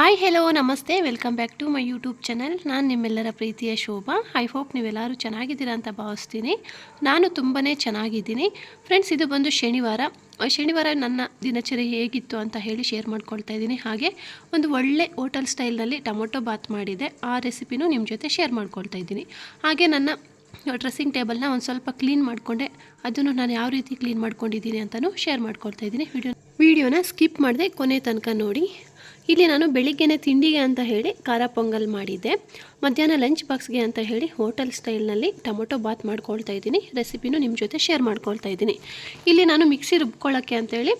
Hi hello ನಮಸ್ತೆ welcome back to my YouTube channel. ನಾನು ನಿಮ್ಮೆಲ್ಲರ ಪ್ರೀತಿಯ ಶೋಭಾ. ಐ ಹೋಪ್ ನೀವೆಲ್ಲರೂ ಚೆನ್ನಾಗಿದ್ದೀರಾ ಅಂತ ಭಾವಿಸ್ತೀನಿ. ನಾನು ತುಂಬಾ ಚೆನ್ನಾಗಿದ್ದೀನಿ ಫ್ರೆಂಡ್ಸ್. ಇದು ಬಂದು ಶನಿವಾರ ನನ್ನ ದಿನಚರಿ ಹೇಗಿತ್ತು ಅಂತ ಹೇಳಿ ಶೇರ್ ಮಾಡ್ಕೊಳ್ತಾ ಇದ್ದೀನಿ. ಹಾಗೆ ಒಂದು ಒಳ್ಳೆ ಹೋಟೆಲ್ ಸ್ಟೈಲ್ನಲ್ಲಿ ಟೊಮೊಟೊ ಬಾತ್ ಮಾಡಿದೆ, ಆ ರೆಸಿಪಿನೂ ನಿಮ್ಮ ಜೊತೆ ಶೇರ್ ಮಾಡ್ಕೊಳ್ತಾ ಇದ್ದೀನಿ. ಹಾಗೆ ನನ್ನ ಡ್ರೆಸ್ಸಿಂಗ್ ಟೇಬಲ್ನ ಒಂದು ಸ್ವಲ್ಪ ಕ್ಲೀನ್ ಮಾಡಿಕೊಂಡೆ, ಅದನ್ನು ನಾನು ಯಾವ ರೀತಿ ಕ್ಲೀನ್ ಮಾಡ್ಕೊಂಡಿದ್ದೀನಿ ಅಂತಲೂ ಶೇರ್ ಮಾಡ್ಕೊಳ್ತಾ ಇದ್ದೀನಿ. ವಿಡಿಯೋನ ಸ್ಕಿಪ್ ಮಾಡಿದೆ ಕೊನೆ ತನಕ ನೋಡಿ. ಇಲ್ಲಿ ನಾನು ಬೆಳಿಗ್ಗೆನೇ ತಿಂಡಿಗೆ ಅಂತ ಹೇಳಿ ಖಾರ ಪೊಂಗಲ್ ಮಾಡಿದ್ದೆ, ಮಧ್ಯಾಹ್ನ ಲಂಚ್ ಬಾಕ್ಸ್ಗೆ ಅಂತ ಹೇಳಿ ಹೋಟೆಲ್ ಸ್ಟೈಲ್ನಲ್ಲಿ ಟೊಮೊಟೊ ಬಾತ್ ಮಾಡ್ಕೊಳ್ತಾ ಇದ್ದೀನಿ. ರೆಸಿಪಿನೂ ನಿಮ್ಮ ಜೊತೆ ಶೇರ್ ಮಾಡ್ಕೊಳ್ತಾ ಇದ್ದೀನಿ. ಇಲ್ಲಿ ನಾನು ಮಿಕ್ಸಿ ರುಬ್ಕೊಳ್ಳೋಕ್ಕೆ ಅಂತೇಳಿ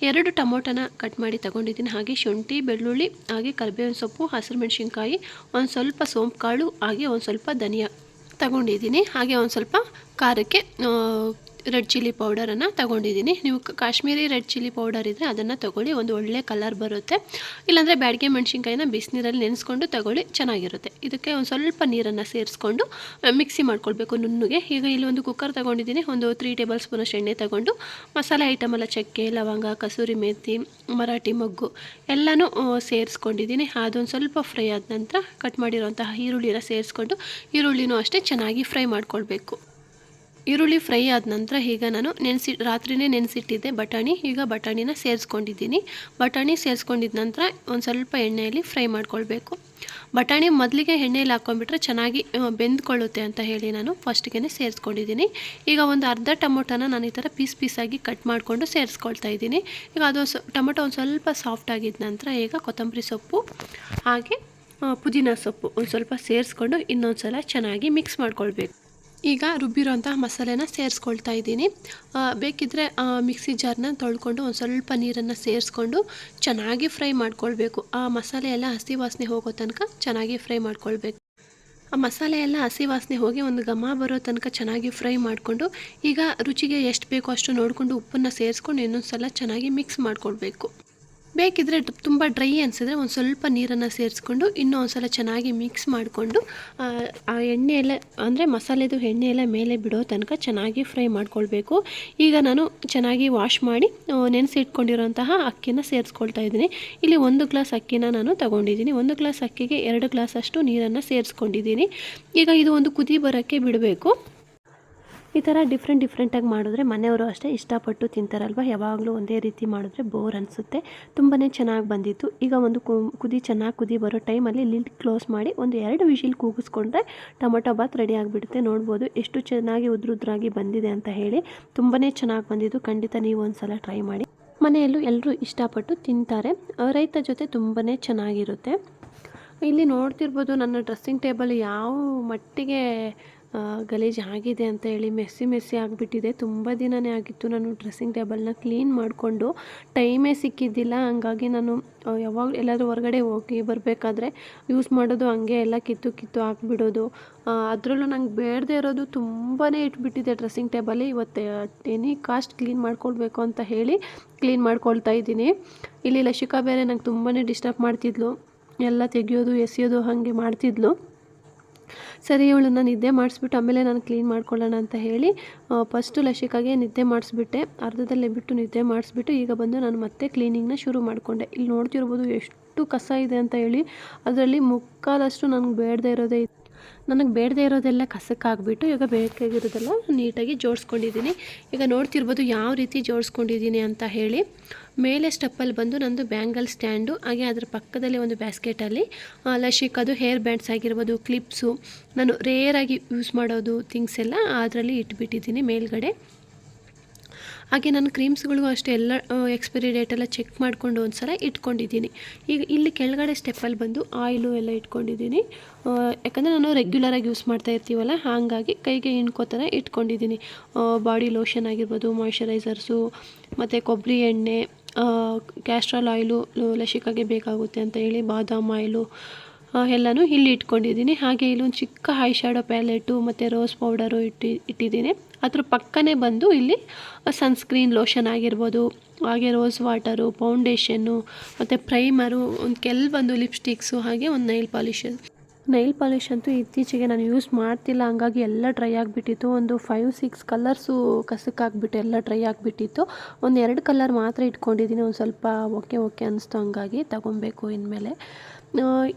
2 ಟೊಮೊಟೊನ ಕಟ್ ಮಾಡಿ ತಗೊಂಡಿದ್ದೀನಿ. ಹಾಗೆ ಶುಂಠಿ, ಬೆಳ್ಳುಳ್ಳಿ, ಹಾಗೆ ಕರಿಬೇವಿನ ಸೊಪ್ಪು, ಹಸಿರು ಮೆಣಸಿನ್ಕಾಯಿ, ಒಂದು ಸ್ವಲ್ಪ ಸೋಂಪು ಕಾಳು, ಹಾಗೆ ಒಂದು ಸ್ವಲ್ಪ ಧನಿಯಾ ತಗೊಂಡಿದ್ದೀನಿ. ಹಾಗೆ ಒಂದು ಸ್ವಲ್ಪ ಖಾರಕ್ಕೆ ರೆಡ್ ಚಿಲ್ಲಿ ಪೌಡರನ್ನು ತಗೊಂಡಿದ್ದೀನಿ. ನೀವು ಕಾಶ್ಮೀರಿ ರೆಡ್ ಚಿಲ್ಲಿ ಪೌಡರ್ ಇದ್ದರೆ ಅದನ್ನು ತಗೊಳ್ಳಿ, ಒಂದು ಒಳ್ಳೆ ಕಲರ್ ಬರುತ್ತೆ. ಇಲ್ಲಾಂದರೆ ಬ್ಯಾಡಗೆ ಮೆಣಸಿನ್ಕಾಯಿನ ಬಿಸಿನೀರಲ್ಲಿ ನೆನೆಸ್ಕೊಂಡು ತಗೊಳ್ಳಿ, ಚೆನ್ನಾಗಿರುತ್ತೆ. ಇದಕ್ಕೆ ಒಂದು ಸ್ವಲ್ಪ ನೀರನ್ನು ಸೇರಿಸ್ಕೊಂಡು ಮಿಕ್ಸಿ ಮಾಡ್ಕೊಳ್ಬೇಕು ನುಣ್ಣಗೆ. ಈಗ ಇಲ್ಲಿ ಒಂದು ಕುಕ್ಕರ್ ತಗೊಂಡಿದ್ದೀನಿ, ಒಂದು 3 ಟೇಬಲ್ ಸ್ಪೂನಷ್ಟು ಎಣ್ಣೆ ತಗೊಂಡು ಮಸಾಲೆ ಐಟಮ್ ಎಲ್ಲ ಚಕ್ಕೆ, ಲವಂಗ, ಕಸೂರಿ ಮೇಥಿ, ಮರಾಠಿ ಮೊಗ್ಗು ಎಲ್ಲನೂ ಸೇರಿಸ್ಕೊಂಡಿದ್ದೀನಿ. ಅದೊಂದು ಸ್ವಲ್ಪ ಫ್ರೈ ಆದ ನಂತರ ಕಟ್ ಮಾಡಿರೋಂತಹ ಈರುಳ್ಳಿನ ಸೇರಿಸ್ಕೊಂಡು ಈರುಳ್ಳಿನೂ ಅಷ್ಟೇ ಚೆನ್ನಾಗಿ ಫ್ರೈ ಮಾಡ್ಕೊಳ್ಬೇಕು. ಈರುಳ್ಳಿ ಫ್ರೈ ಆದ ನಂತರ ಈಗ ನಾನು ರಾತ್ರಿನೇ ನೆನೆಸಿಟ್ಟಿದ್ದೆ ಬಟಾಣಿ. ಈಗ ಬಟಾಣಿನ ಸೇರಿಸ್ಕೊಂಡಿದ್ದೀನಿ. ಬಟಾಣಿ ಸೇರಿಸ್ಕೊಂಡಿದ್ದ ನಂತರ ಒಂದು ಸ್ವಲ್ಪ ಎಣ್ಣೆಯಲ್ಲಿ ಫ್ರೈ ಮಾಡ್ಕೊಳ್ಬೇಕು. ಬಟಾಣಿ ಮೊದಲಿಗೆ ಎಣ್ಣೆಯಲ್ಲಿ ಹಾಕ್ಕೊಂಡ್ಬಿಟ್ರೆ ಚೆನ್ನಾಗಿ ಬೆಂದ್ಕೊಳ್ಳುತ್ತೆ ಅಂತ ಹೇಳಿ ನಾನು ಫಸ್ಟ್ಗೆ ಸೇರಿಸ್ಕೊಂಡಿದ್ದೀನಿ. ಈಗ ಒಂದು ಅರ್ಧ ಟೊಮೊಟೊನ ನಾನು ಈ ಥರ ಪೀಸಾಗಿ ಕಟ್ ಮಾಡಿಕೊಂಡು ಸೇರಿಸ್ಕೊಳ್ತಾ ಇದ್ದೀನಿ. ಈಗ ಅದು ಟೊಮೊಟೊ ಒಂದು ಸ್ವಲ್ಪ ಸಾಫ್ಟ್ ಆಗಿದ್ದ ನಂತರ ಈಗ ಕೊತ್ತಂಬರಿ ಸೊಪ್ಪು ಹಾಗೆ ಪುದೀನ ಸೊಪ್ಪು ಒಂದು ಸ್ವಲ್ಪ ಸೇರಿಸ್ಕೊಂಡು ಇನ್ನೊಂದು ಸಲ ಚೆನ್ನಾಗಿ ಮಿಕ್ಸ್ ಮಾಡ್ಕೊಳ್ಬೇಕು. ಈಗ ರುಬ್ಬಿರೋಂಥ ಮಸಾಲೆನ ಸೇರಿಸ್ಕೊಳ್ತಾ ಇದ್ದೀನಿ. ಬೇಕಿದ್ದರೆ ಮಿಕ್ಸಿ ಜಾರ್ನ ತೊಳ್ಕೊಂಡು ಒಂದು ಸ್ವಲ್ಪ ನೀರನ್ನು ಸೇರಿಸ್ಕೊಂಡು ಚೆನ್ನಾಗಿ ಫ್ರೈ ಮಾಡ್ಕೊಳ್ಬೇಕು. ಆ ಮಸಾಲೆ ಎಲ್ಲ ಹಸಿ ವಾಸನೆ ಹೋಗೋ ತನಕ ಚೆನ್ನಾಗಿ ಫ್ರೈ ಮಾಡ್ಕೊಳ್ಬೇಕು. ಆ ಮಸಾಲೆ ಎಲ್ಲ ಹಸಿ ವಾಸನೆ ಹೋಗಿ ಒಂದು ಘಮ ಬರೋ ತನಕ ಚೆನ್ನಾಗಿ ಫ್ರೈ ಮಾಡಿಕೊಂಡು ಈಗ ರುಚಿಗೆ ಎಷ್ಟು ಬೇಕೋ ಅಷ್ಟು ನೋಡಿಕೊಂಡು ಉಪ್ಪನ್ನು ಸೇರಿಸ್ಕೊಂಡು ಇನ್ನೊಂದು ಸಲ ಚೆನ್ನಾಗಿ ಮಿಕ್ಸ್ ಮಾಡ್ಕೊಳ್ಬೇಕು. ಬೇಕಿದ್ದರೆ ತುಂಬ ಡ್ರೈ ಅನಿಸಿದ್ರೆ ಒಂದು ಸ್ವಲ್ಪ ನೀರನ್ನು ಸೇರಿಸ್ಕೊಂಡು ಇನ್ನೂ ಒಂದು ಸಲ ಚೆನ್ನಾಗಿ ಮಿಕ್ಸ್ ಮಾಡಿಕೊಂಡು ಆ ಎಣ್ಣೆ ಎಲ್ಲ ಅಂದರೆ ಮಸಾಲೆದು ಎಣ್ಣೆ ಎಲ್ಲ ಮೇಲೆ ಬಿಡೋ ತನಕ ಚೆನ್ನಾಗಿ ಫ್ರೈ ಮಾಡ್ಕೊಳ್ಬೇಕು. ಈಗ ನಾನು ಚೆನ್ನಾಗಿ ವಾಶ್ ಮಾಡಿ ನೆನೆಸಿಟ್ಕೊಂಡಿರೋಂತಹ ಅಕ್ಕಿನ ಸೇರಿಸ್ಕೊಳ್ತಾ ಇದ್ದೀನಿ. ಇಲ್ಲಿ 1 ಗ್ಲಾಸ್ ಅಕ್ಕಿನ ನಾನು ತಗೊಂಡಿದ್ದೀನಿ. 1 ಗ್ಲಾಸ್ ಅಕ್ಕಿಗೆ 2 ಗ್ಲಾಸ್ ಅಷ್ಟು ನೀರನ್ನು ಸೇರಿಸ್ಕೊಂಡಿದ್ದೀನಿ. ಈಗ ಇದು ಒಂದು ಕುದಿ ಬರೋಕ್ಕೆ ಬಿಡಬೇಕು. ಈ ಥರ ಡಿಫ್ರೆಂಟಾಗಿ ಮಾಡಿದ್ರೆ ಮನೆಯವರು ಅಷ್ಟೇ ಇಷ್ಟಪಟ್ಟು ತಿಂತಾರಲ್ವ. ಯಾವಾಗಲೂ ಒಂದೇ ರೀತಿ ಮಾಡಿದ್ರೆ ಬೋರ್ ಅನಿಸುತ್ತೆ. ತುಂಬಾ ಚೆನ್ನಾಗಿ ಬಂದಿತ್ತು. ಈಗ ಒಂದು ಚೆನ್ನಾಗಿ ಕುದಿ ಬರೋ ಟೈಮಲ್ಲಿ ಲಿಡ್ ಕ್ಲೋಸ್ ಮಾಡಿ ಒಂದು 2 ವಿಷಿಲ್ ಕೂಗಿಸ್ಕೊಂಡ್ರೆ ಟೊಮೊಟೊ ಬಾತ್ ರೆಡಿ ಆಗಿಬಿಡುತ್ತೆ. ನೋಡ್ಬೋದು ಎಷ್ಟು ಚೆನ್ನಾಗಿ ಉದ್ರುದ್ರಾಗಿ ಬಂದಿದೆ ಅಂತ ಹೇಳಿ. ತುಂಬಾ ಚೆನ್ನಾಗಿ ಬಂದಿದ್ದು. ಖಂಡಿತ ನೀವು ಒಂದು ಸಲ ಟ್ರೈ ಮಾಡಿ. ಮನೆಯಲ್ಲೂ ಎಲ್ಲರೂ ಇಷ್ಟಪಟ್ಟು ತಿಂತಾರೆ. ರೈತ ಜೊತೆ ತುಂಬಾ ಚೆನ್ನಾಗಿರುತ್ತೆ. ಇಲ್ಲಿ ನೋಡ್ತಿರ್ಬೋದು ನನ್ನ ಡ್ರೆಸ್ಸಿಂಗ್ ಟೇಬಲ್ ಯಾವ ಮಟ್ಟಿಗೆ ಗಲೀಜು ಆಗಿದೆ ಅಂತ ಹೇಳಿ. ಮೆಸ್ಸಿ ಆಗಿಬಿಟ್ಟಿದೆ. ತುಂಬ ದಿನವೇ ಆಗಿತ್ತು ನಾನು ಡ್ರೆಸ್ಸಿಂಗ್ ಟೇಬಲ್ನ ಕ್ಲೀನ್ ಮಾಡಿಕೊಂಡು. ಟೈಮೇ ಸಿಕ್ಕಿದ್ದಿಲ್ಲ. ಹಂಗಾಗಿ ನಾನು ಯಾವಾಗ ಎಲ್ಲಾದರೂ ಹೊರಗಡೆ ಹೋಗಿ ಬರಬೇಕಾದ್ರೆ ಯೂಸ್ ಮಾಡೋದು ಹಂಗೆ ಎಲ್ಲ ಕಿತ್ತು ಹಾಕ್ಬಿಡೋದು. ಅದರಲ್ಲೂ ನಂಗೆ ಬೇಡದೇ ಇರೋದು ತುಂಬಾ ಇಟ್ಬಿಟ್ಟಿದೆ ಡ್ರೆಸ್ಸಿಂಗ್ ಟೇಬಲ್. ಇವತ್ತು ಎನಿ ಕಾಸ್ಟ್ ಕ್ಲೀನ್ ಮಾಡ್ಕೊಳ್ಬೇಕು ಅಂತ ಹೇಳಿ ಕ್ಲೀನ್ ಮಾಡ್ಕೊಳ್ತಾ ಇದ್ದೀನಿ. ಇಲ್ಲಿ ಲಶಿಕಾ ಬೇರೆ ನಂಗೆ ತುಂಬಾ ಡಿಸ್ಟರ್ಬ್ ಮಾಡ್ತಿದ್ಲು. ಎಲ್ಲ ತೆಗಿಯೋದು ಎಸೆಯೋದು ಹಾಗೆ ಮಾಡ್ತಿದ್ಲು. ಸರಿ, ಇವಳನ್ನ ನಿದ್ದೆ ಮಾಡಿಸ್ಬಿಟ್ಟು ಆಮೇಲೆ ನಾನು ಕ್ಲೀನ್ ಮಾಡ್ಕೊಳ್ಳೋಣ ಅಂತ ಹೇಳಿ ಫಸ್ಟು ಲಶಿಕಾಗೆ ನಿದ್ದೆ ಮಾಡಿಸ್ಬಿಟ್ಟೆ. ಅರ್ಧದಲ್ಲೇ ಬಿಟ್ಟು ನಿದ್ದೆ ಮಾಡಿಸ್ಬಿಟ್ಟು ಈಗ ಬಂದು ನಾನು ಮತ್ತೆ ಕ್ಲೀನಿಂಗ್ನ ಶುರು ಮಾಡಿಕೊಂಡೆ. ಇಲ್ಲಿ ನೋಡ್ತಿರ್ಬೋದು ಎಷ್ಟು ಕಸ ಇದೆ ಅಂತ ಹೇಳಿ. ಅದರಲ್ಲಿ ಮುಕ್ಕಾಲಷ್ಟು ನನಗೆ ಬೇಡದೇ ಇರೋದೆಲ್ಲ ಕಸಕ್ಕಾಗ್ಬಿಟ್ಟು ಈಗ ಬೇಕಾಗಿರೋದೆಲ್ಲ ನೀಟಾಗಿ ಜೋಡಿಸ್ಕೊಂಡಿದ್ದೀನಿ. ಈಗ ನೋಡ್ತಿರ್ಬೋದು ಯಾವ ರೀತಿ ಜೋಡಿಸ್ಕೊಂಡಿದ್ದೀನಿ ಅಂತ ಹೇಳಿ. ಮೇಲೆ ಸ್ಟೆಪ್ಪಲ್ಲಿ ಬಂದು ನಂದು ಬ್ಯಾಂಗಲ್ ಸ್ಟ್ಯಾಂಡು, ಹಾಗೆ ಅದರ ಪಕ್ಕದಲ್ಲಿ ಒಂದು ಬ್ಯಾಸ್ಕೆಟಲ್ಲಿ ಲಶಿಕದು ಹೇರ್ ಬ್ಯಾಂಡ್ಸ್ ಆಗಿರ್ಬೋದು, ಕ್ಲಿಪ್ಸು, ನಾನು ರೇರಾಗಿ ಯೂಸ್ ಮಾಡೋದು ಥಿಂಗ್ಸ್ ಎಲ್ಲ ಅದರಲ್ಲಿ ಇಟ್ಬಿಟ್ಟಿದ್ದೀನಿ ಮೇಲ್ಗಡೆ. ಹಾಗೆ ನಾನು ಕ್ರೀಮ್ಸ್ಗಳು ಅಷ್ಟೇ ಎಲ್ಲ ಎಕ್ಸ್ಪೈರಿ ಡೇಟೆಲ್ಲ ಚೆಕ್ ಮಾಡಿಕೊಂಡು ಒಂದು ಸಲ ಇಟ್ಕೊಂಡಿದ್ದೀನಿ. ಈಗ ಇಲ್ಲಿ ಕೆಳಗಡೆ ಸ್ಟೆಪ್ಪಲ್ಲಿ ಬಂದು ಆಯಿಲು ಎಲ್ಲ ಇಟ್ಕೊಂಡಿದ್ದೀನಿ. ಯಾಕಂದರೆ ನಾನು ರೆಗ್ಯುಲರಾಗಿ ಯೂಸ್ ಮಾಡ್ತಾ ಇರ್ತೀವಲ್ಲ, ಹಾಗಾಗಿ ಕೈಗೆ ಹಿಂಡ್ಕೋ ಥರ ಇಟ್ಕೊಂಡಿದ್ದೀನಿ. ಬಾಡಿ ಲೋಷನ್ ಆಗಿರ್ಬೋದು, ಮಾಯ್ಶ್ಚರೈಸರ್ಸು, ಮತ್ತು ಕೊಬ್ಬರಿ ಎಣ್ಣೆ, ಕ್ಯಾಸ್ಟ್ರಾಲ್ ಆಯಿಲು ಲಶಿಕಾಗೆ ಬೇಕಾಗುತ್ತೆ ಅಂತ ಹೇಳಿ, ಬಾದಾಮ್ ಆಯಿಲು ಎಲ್ಲನೂ ಇಲ್ಲಿ ಇಟ್ಕೊಂಡಿದ್ದೀನಿ. ಹಾಗೆ ಇಲ್ಲೊಂದು ಚಿಕ್ಕ ಐ ಶ್ಯಾಡೋ ಪ್ಯಾಲೆಟು ಮತ್ತು ರೋಸ್ ಪೌಡರು ಇಟ್ಟಿದ್ದೀನಿ. ಅದ್ರ ಪಕ್ಕನೇ ಬಂದು ಇಲ್ಲಿ ಸನ್ಸ್ಕ್ರೀನ್ ಲೋಷನ್ ಆಗಿರ್ಬೋದು, ಹಾಗೆ ರೋಸ್ ವಾಟರು, ಫೌಂಡೇಶನ್ನು ಮತ್ತು ಪ್ರೈಮರು, ಒಂದು ಕೆಲವೊಂದು ಲಿಪ್ಸ್ಟಿಕ್ಸು, ಹಾಗೆ ಒಂದು ನೈಲ್ ಪಾಲಿಶ್ ಅಂತೂ ಇತ್ತೀಚೆಗೆ ನಾನು ಯೂಸ್ ಮಾಡ್ತಿಲ್ಲ. ಹಂಗಾಗಿ ಎಲ್ಲ ಡ್ರೈ ಆಗಿಬಿಟ್ಟಿತ್ತು. ಒಂದು 5-6 ಕಲರ್ಸು ಕಸಕ್ಕಾಗ್ಬಿಟ್ಟು ಎಲ್ಲ ಡ್ರೈ ಆಗಿಬಿಟ್ಟಿತ್ತು. ಒಂದು 2 ಕಲರ್ ಮಾತ್ರ ಇಟ್ಕೊಂಡಿದ್ದೀನಿ. ಒಂದು ಸ್ವಲ್ಪ ಓಕೆ ಅನಿಸ್ತು, ಹಂಗಾಗಿ ತಗೊಬೇಕು ಇನ್ಮೇಲೆ.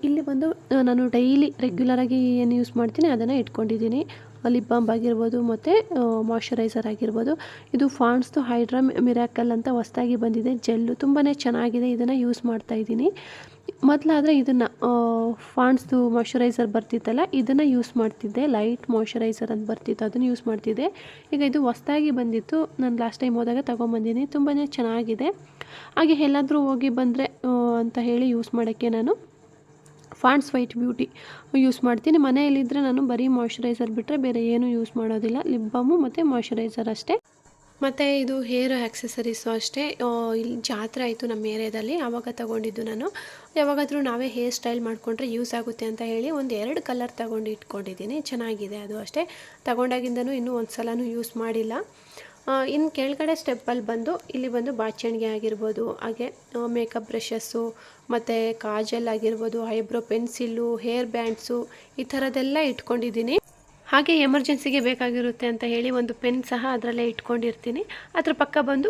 ಇಲ್ಲಿ ಬಂದು ನಾನು ಡೈಲಿ ರೆಗ್ಯುಲರಾಗಿ ಏನು ಯೂಸ್ ಮಾಡ್ತೀನಿ ಅದನ್ನು ಇಟ್ಕೊಂಡಿದ್ದೀನಿ. ಲಿಪ್ ಬಾಮ್ ಆಗಿರ್ಬೋದು ಮತ್ತು ಮಾಯ್ಶ್ಚರೈಸರ್ ಆಗಿರ್ಬೋದು. ಇದು ಫಾಂಡ್ಸ್ದು ಹೈಡ್ರಾ ಮಿರಾಕಲ್ ಅಂತ ಹೊಸದಾಗಿ ಬಂದಿದೆ ಜೆಲ್ಲು, ತುಂಬಾ ಚೆನ್ನಾಗಿದೆ. ಇದನ್ನು ಯೂಸ್ ಮಾಡ್ತಾಯಿದ್ದೀನಿ. ಮೊದಲಾದರೆ ಇದನ್ನು ಫಾಂಡ್ಸ್ದು ಮಾಯ್ಶ್ಚರೈಸರ್ ಬರ್ತಿತ್ತಲ್ಲ, ಇದನ್ನು ಯೂಸ್ ಮಾಡ್ತಿದ್ದೆ. ಲೈಟ್ ಮಾಯ್ಶ್ಚರೈಸರ್ ಅಂತ ಬರ್ತಿತ್ತು, ಅದನ್ನು ಯೂಸ್ ಮಾಡ್ತಿದ್ದೆ. ಈಗ ಇದು ಹೊಸದಾಗಿ ಬಂದಿತ್ತು, ನಾನು ಲಾಸ್ಟ್ ಟೈಮ್ ಹೋದಾಗ ತೊಗೊಂಬಂದಿದ್ದೀನಿ. ತುಂಬಾ ಚೆನ್ನಾಗಿದೆ. ಹಾಗೆ ಎಲ್ಲಾದರೂ ಹೋಗಿ ಬಂದರೆ ಅಂತ ಹೇಳಿ ಯೂಸ್ ಮಾಡೋಕ್ಕೆ ನಾನು ಫಾಂಡ್ಸ್ ವೈಟ್ ಬ್ಯೂಟಿ ಯೂಸ್ ಮಾಡ್ತೀನಿ. ಮನೆಯಲ್ಲಿದ್ದರೆ ನಾನು ಬರೀ ಮಾಯ್ಶ್ಚರೈಸರ್ ಬಿಟ್ಟರೆ ಬೇರೆ ಏನೂ ಯೂಸ್ ಮಾಡೋದಿಲ್ಲ. ಲಿಪ್ ಬಾಮು ಮತ್ತು ಮಾಯ್ಶ್ಚರೈಸರ್ ಅಷ್ಟೇ. ಮತ್ತು ಇದು ಹೇರ್ ಆ್ಯಕ್ಸೆಸರೀಸು ಅಷ್ಟೇ. ಇಲ್ಲಿ ಜಾತ್ರೆ ಆಯಿತು ನಮ್ಮ ಏರಿಯಾದಲ್ಲಿ, ಆವಾಗ ತೊಗೊಂಡಿದ್ದು ನಾನು. ಯಾವಾಗಾದರೂ ನಾವೇ ಹೇರ್ ಸ್ಟೈಲ್ ಮಾಡಿಕೊಂಡ್ರೆ ಯೂಸ್ ಆಗುತ್ತೆ ಅಂತ ಹೇಳಿ ಒಂದು 2 ಕಲರ್ ತೊಗೊಂಡು ಇಟ್ಕೊಂಡಿದ್ದೀನಿ. ಚೆನ್ನಾಗಿದೆ ಅದು ಅಷ್ಟೇ. ತೊಗೊಂಡಾಗಿಂದನೂ ಇನ್ನೂ ಒಂದು ಸಲನೂ ಯೂಸ್ ಮಾಡಿಲ್ಲ. ಇನ್ನು ಕೆಳಗಡೆ ಸ್ಟೆಪ್ಪಲ್ಲಿ ಬಂದು ಇಲ್ಲಿ ಬಂದು ಬಾಚಣಿಗೆ ಆಗಿರ್ಬೋದು, ಹಾಗೆ ಮೇಕಪ್ ಬ್ರಷಸ್ಸು ಮತ್ತು ಕಾಜಲ್ ಆಗಿರ್ಬೋದು, ಐಬ್ರೋ ಪೆನ್ಸಿಲ್ಲು, ಹೇರ್ ಬ್ಯಾಂಡ್ಸು ಈ ಥರದ್ದೆಲ್ಲ ಇಟ್ಕೊಂಡಿದ್ದೀನಿ. ಹಾಗೆ ಎಮರ್ಜೆನ್ಸಿಗೆ ಬೇಕಾಗಿರುತ್ತೆ ಅಂತ ಹೇಳಿ ಒಂದು ಪೆನ್ ಸಹ ಅದರಲ್ಲೇ ಇಟ್ಕೊಂಡಿರ್ತೀನಿ. ಅದ್ರ ಪಕ್ಕ ಬಂದು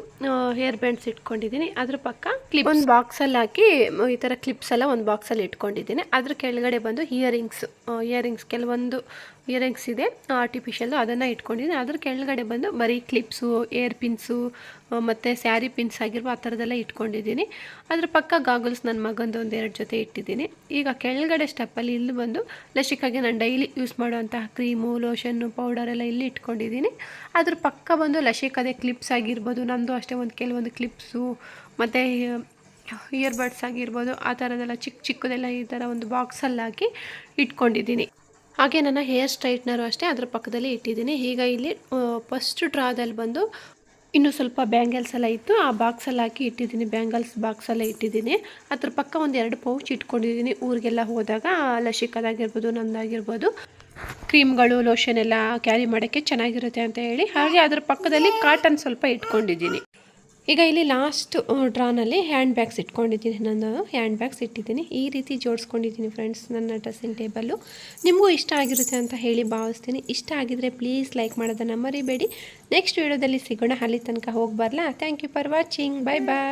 ಹೇರ್ ಬ್ಯಾಂಡ್ಸ್ ಇಟ್ಕೊಂಡಿದ್ದೀನಿ. ಅದ್ರ ಪಕ್ಕ ಕ್ಲಿಪ್ ಒಂದು ಬಾಕ್ಸಲ್ಲಿ ಹಾಕಿ ಈ ಥರ ಕ್ಲಿಪ್ಸ್ ಎಲ್ಲ ಒಂದು ಬಾಕ್ಸಲ್ಲಿ ಇಟ್ಕೊಂಡಿದ್ದೀನಿ. ಅದ್ರ ಕೆಳಗಡೆ ಬಂದು ಇಯರಿಂಗ್ಸ್ ಕೆಲವೊಂದು ಇಯರಿಂಗ್ಸ್ ಇದೆ ಆರ್ಟಿಫಿಷಿಯಲ್ಲು, ಅದನ್ನು ಇಟ್ಕೊಂಡಿದ್ದೀನಿ. ಅದ್ರ ಕೆಳಗಡೆ ಬಂದು ಬರೀ ಕ್ಲಿಪ್ಸು, ಏರ್ ಪಿನ್ಸು ಮತ್ತು ಸ್ಯಾರಿ ಪಿನ್ಸ್ ಆಗಿರ್ಬೋದು ಆ ಥರದ್ದೆಲ್ಲ ಇಟ್ಕೊಂಡಿದ್ದೀನಿ. ಅದ್ರ ಪಕ್ಕ ಗಾಗಲ್ಸ್ ನನ್ನ ಮಗಂದು ಒಂದು 2 ಜೊತೆ ಇಟ್ಟಿದ್ದೀನಿ. ಈಗ ಕೆಳಗಡೆ ಸ್ಟೆಪ್ಪಲ್ಲಿ ಇಲ್ಲಿ ಬಂದು ಲಸಿಕಾಗೆ ನಾನು ಡೈಲಿ ಯೂಸ್ ಮಾಡುವಂತಹ ಕ್ರೀಮು, ಲೋಷನ್ನು, ಪೌಡರ್ ಎಲ್ಲ ಇಲ್ಲಿ ಇಟ್ಕೊಂಡಿದ್ದೀನಿ. ಅದ್ರ ಪಕ್ಕ ಬಂದು ಲಸಿಕಾದೆ ಕ್ಲಿಪ್ಸ್ ಆಗಿರ್ಬೋದು, ನಂದು ಅಷ್ಟೇ ಕೆಲವೊಂದು ಕ್ಲಿಪ್ಸು ಮತ್ತು ಇಯರ್ಬಡ್ಸ್ ಆಗಿರ್ಬೋದು ಆ ಥರದ್ದೆಲ್ಲ ಚಿಕ್ಕದೆಲ್ಲ ಈ ಥರ ಒಂದು ಬಾಕ್ಸಲ್ಲಿ ಹಾಕಿ ಇಟ್ಕೊಂಡಿದ್ದೀನಿ. ಹಾಗೆ ನನ್ನ ಹೇರ್ ಸ್ಟ್ರೈಟ್ನರು ಅಷ್ಟೇ ಅದ್ರ ಪಕ್ಕದಲ್ಲಿ ಇಟ್ಟಿದ್ದೀನಿ. ಈಗ ಇಲ್ಲಿ ಫಸ್ಟ್ ಡ್ರಾದಲ್ಲಿ ಬಂದು ಇನ್ನೂ ಸ್ವಲ್ಪ ಬ್ಯಾಂಗಲ್ಸ್ ಎಲ್ಲ ಇತ್ತು, ಆ ಬಾಕ್ಸಲ್ಲಿ ಹಾಕಿ ಇಟ್ಟಿದ್ದೀನಿ. ಬ್ಯಾಂಗಲ್ಸ್ ಬಾಕ್ಸಲ್ಲೇ ಇಟ್ಟಿದ್ದೀನಿ. ಅದ್ರ ಪಕ್ಕ ಒಂದು 2 ಪೌಚ್ ಇಟ್ಕೊಂಡಿದ್ದೀನಿ. ಊರಿಗೆಲ್ಲ ಹೋದಾಗ ಲಸಿಕಾದಾಗಿರ್ಬೋದು, ನಂದಾಗಿರ್ಬೋದು ಕ್ರೀಮ್ಗಳು, ಲೋಷನ್ ಎಲ್ಲ ಕ್ಯಾರಿ ಮಾಡೋಕ್ಕೆ ಚೆನ್ನಾಗಿರುತ್ತೆ ಅಂತ ಹೇಳಿ. ಹಾಗೆ ಅದ್ರ ಪಕ್ಕದಲ್ಲಿ ಕಾಟನ್ ಸ್ವಲ್ಪ ಇಟ್ಕೊಂಡಿದ್ದೀನಿ. ಈಗ ಇಲ್ಲಿ ಲಾಸ್ಟ್ ಡ್ರಾನಲ್ಲಿ ಹ್ಯಾಂಡ್ ಬ್ಯಾಗ್ಸ್ ಇಟ್ಕೊಂಡಿದ್ದೀನಿ. ನಾನು ಹ್ಯಾಂಡ್ ಬ್ಯಾಗ್ಸ್ ಇಟ್ಟಿದ್ದೀನಿ. ಈ ರೀತಿ ಜೋಡಿಸ್ಕೊಂಡಿದ್ದೀನಿ ಫ್ರೆಂಡ್ಸ್ ನನ್ನ ಡ್ರೆಸ್ಸಿಂಗ್ ಟೇಬಲ್ಲು. ನಿಮಗೂ ಇಷ್ಟ ಆಗಿರುತ್ತೆ ಅಂತ ಹೇಳಿ ಭಾವಿಸ್ತೀನಿ. ಇಷ್ಟ ಆಗಿದರೆ ಪ್ಲೀಸ್ ಲೈಕ್ ಮಾಡೋದನ್ನು ಮರಿಬೇಡಿ. ನೆಕ್ಸ್ಟ್ ವಿಡಿಯೋದಲ್ಲಿ ಸಿಗೋಣ. ಅಲ್ಲಿ ತನಕ ಹೋಗಿ ಬರಲಾ. Thank you for watching. Bye bye.